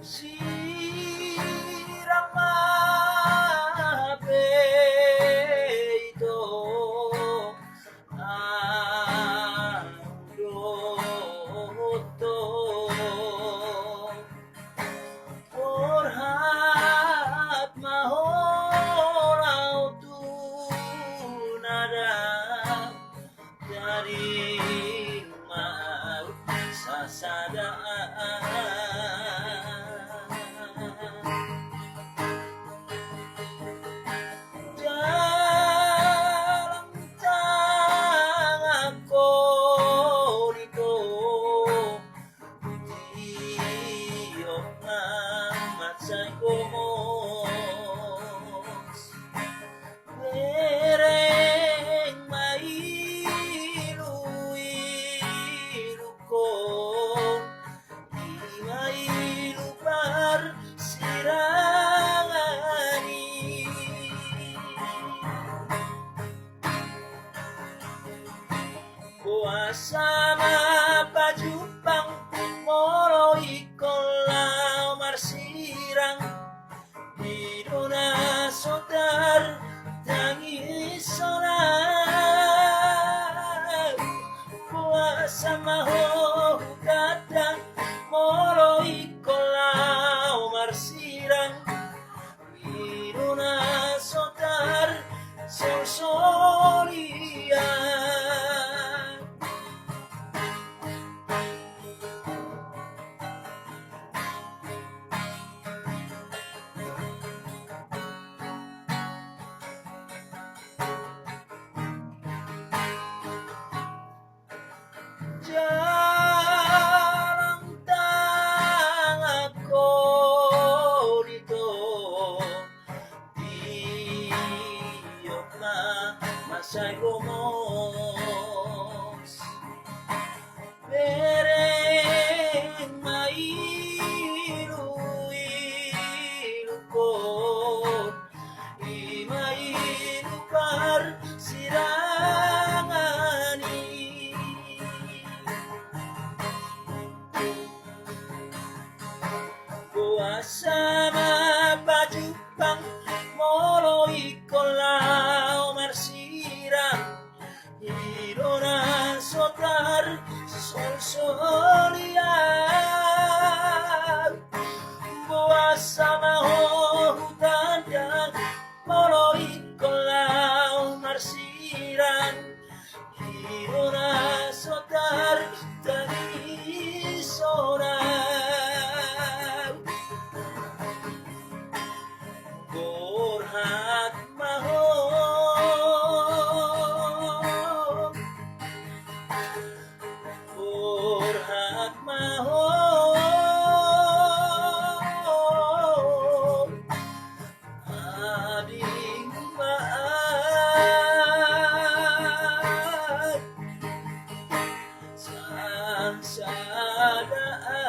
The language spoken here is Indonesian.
sirang mapeito ang luto porhat mahoraw tunada dari sasadaan dalam tangan ko dito tiyok ng matsay ko mereng mailu-ilu ko imailupar sirangani kuasa mapajupang moro ikaw marsirang dito na sotar tangis sonar kuasa mahugadang moro ikaw marsirang dito na sotar sosolian jarang tangan ko dito tiyok na masay gumos mereng mailu-ilu ko imailupar sirangani kuasa mapajupang moro ikaw marsirang hironan sotar solsolian kuasa mahuhutan dan moro ikaw marsirang hironan sotar tangis sonar porhat mahon porhat mahon ading maat sang sadaan